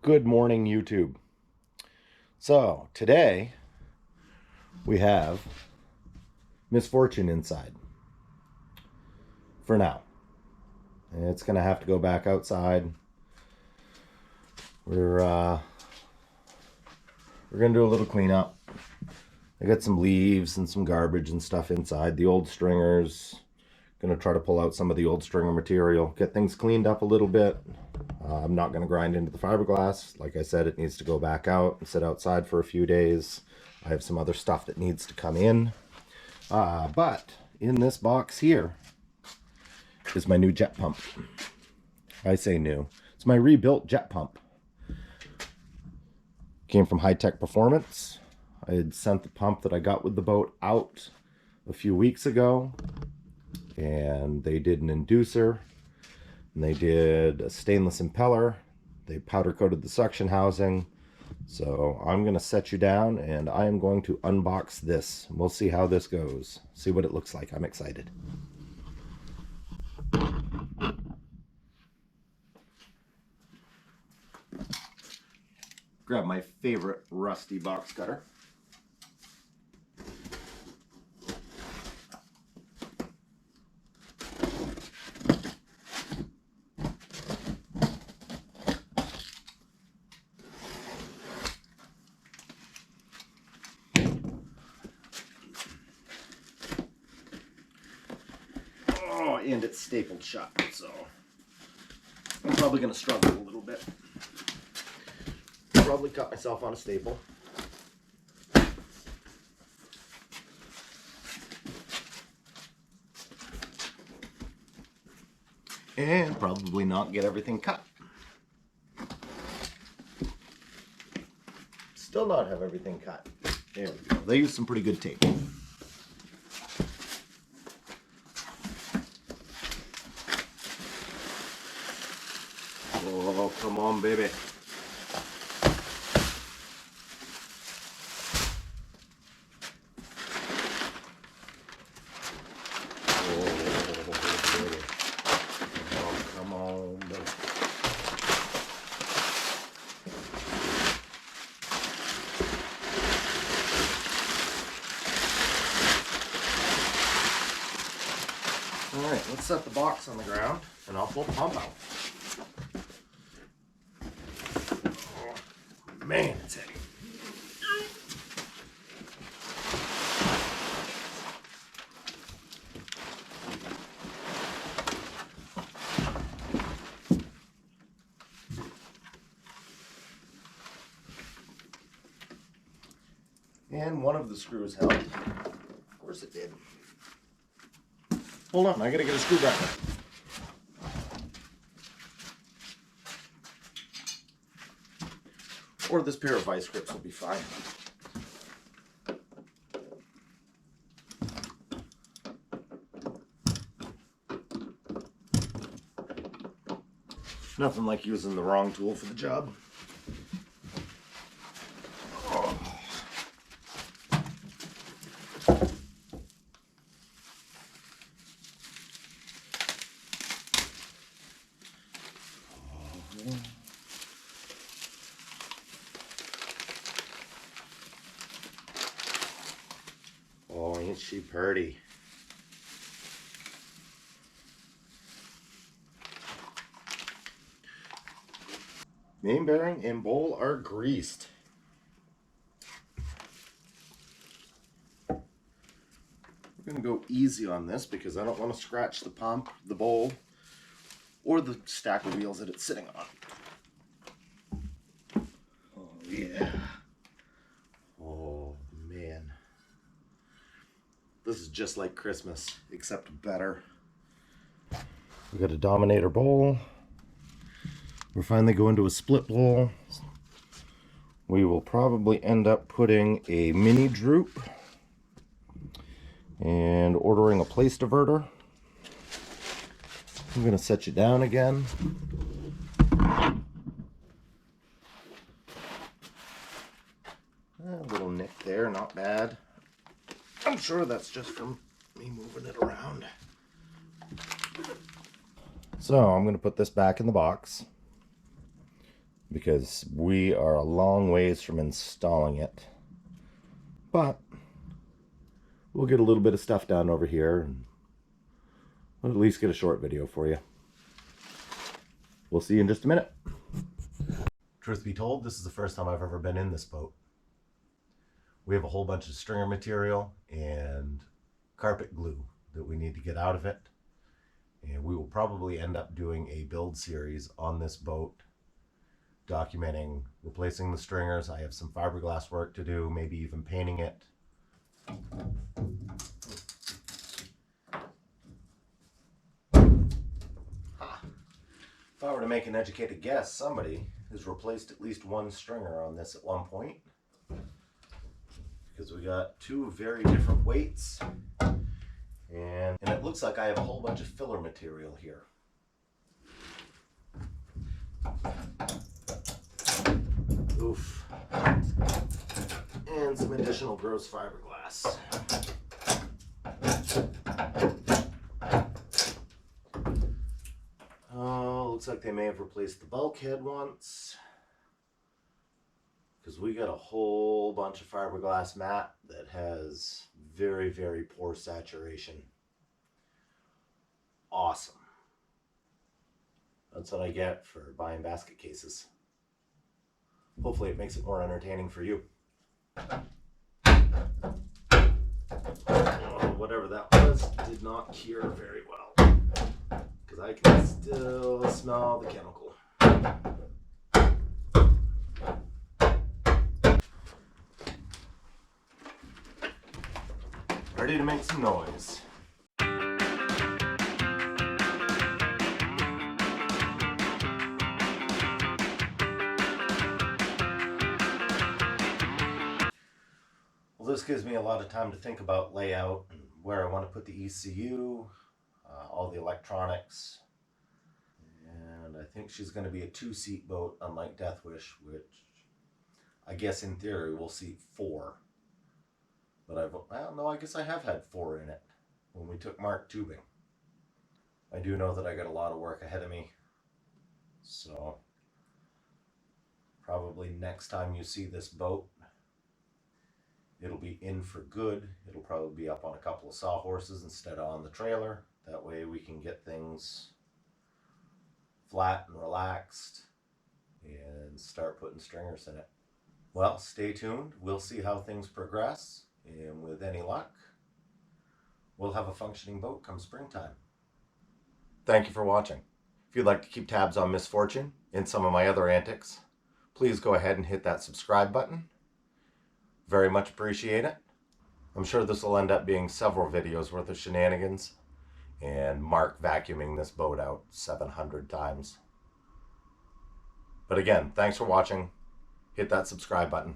Good morning, YouTube. So today we have misfortune inside for now. It's gonna have to go back outside. We're gonna do a little cleanup. I got some leaves and some garbage and stuff inside. The old stringers. Gonna try to pull out some of the old stringer material, get things cleaned up a little bit. I'm not going to grind into the fiberglass. Like I said, it needs to go back out and sit outside for a few days. I have some other stuff that needs to come in. But in this box here is my new jet pump. I say new. It's my rebuilt jet pump. Came from High Tech Performance. I had sent the pump that I got with the boat out a few weeks ago. And they did an inducer. And they did a stainless impeller. They powder coated the suction housing. So I'm going to set you down and I am going to unbox this. We'll see how this goes. See what it looks like. I'm excited. Grab my favorite rusty box cutter. And it's stapled shut, so I'm probably going to struggle a little bit. Probably cut myself on a staple. And probably not get everything cut. Still not have everything cut. There we go. They use some pretty good tape. Oh, come on, baby. Oh, come on, baby. All right, let's set the box on the ground and I'll pull the pump out. Man, it's heavy. And one of the screws held. Of course it did. Hold on, I gotta get a screwdriver. Or this pair of vice grips will be fine. Nothing like using the wrong tool for the job. Oh, ain't she pretty? Main bearing and bowl are greased. We're going to go easy on this because I don't want to scratch the pump, the bowl, or the stack of wheels that it's sitting on. Oh, yeah. Oh, man. This is just like Christmas, except better. We got a Dominator bowl. We're finally going to a split bowl. We will probably end up putting a mini droop and ordering a place diverter. I'm going to set you down again. A little nick there, not bad. I'm sure that's just from me moving it around. So I'm going to put this back in the box. because we are a long ways from installing it. But we'll get a little bit of stuff done over here, and we'll at least get a short video for you. We'll see you in just a minute. Truth be told, this is the first time I've ever been in this boat. We have a whole bunch of stringer material and carpet glue that we need to get out of it. And we will probably end up doing a build series on this boat, documenting replacing the stringers. I have some fiberglass work to do, maybe even painting it. If I were to make an educated guess, somebody has replaced at least one stringer on this at one point, because we got two very different weights, and it looks like I have a whole bunch of filler material here. Oof. And some additional gross fiberglass. Oh, looks like they may have replaced the bulkhead once, because we got a whole bunch of fiberglass mat that has very, very poor saturation. Awesome. That's what I get for buying basket cases. Hopefully it makes it more entertaining for you. Oh, whatever that was did not cure very well, because I can still smell the chemical. Ready to make some noise. Well, this gives me a lot of time to think about layout and where I want to put the ECU, all the electronics. And I think she's going to be a two-seat boat, unlike Deathwish, which I guess in theory will seat 4. But well, no, I guess I have had 4 in it when we took Mark tubing. I do know that I got a lot of work ahead of me, so probably next time you see this boat, it'll be in for good. It'll probably be up on a couple of sawhorses instead of on the trailer. That way we can get things flat and relaxed and start putting stringers in it. Well, stay tuned. We'll see how things progress, and with any luck, we'll have a functioning boat come springtime. Thank you for watching. If you'd like to keep tabs on Misfortune and some of my other antics, please go ahead and hit that subscribe button. Very much appreciate it. I'm sure this will end up being several videos worth of shenanigans and Mark vacuuming this boat out 700 times. But again, thanks for watching. Hit that subscribe button.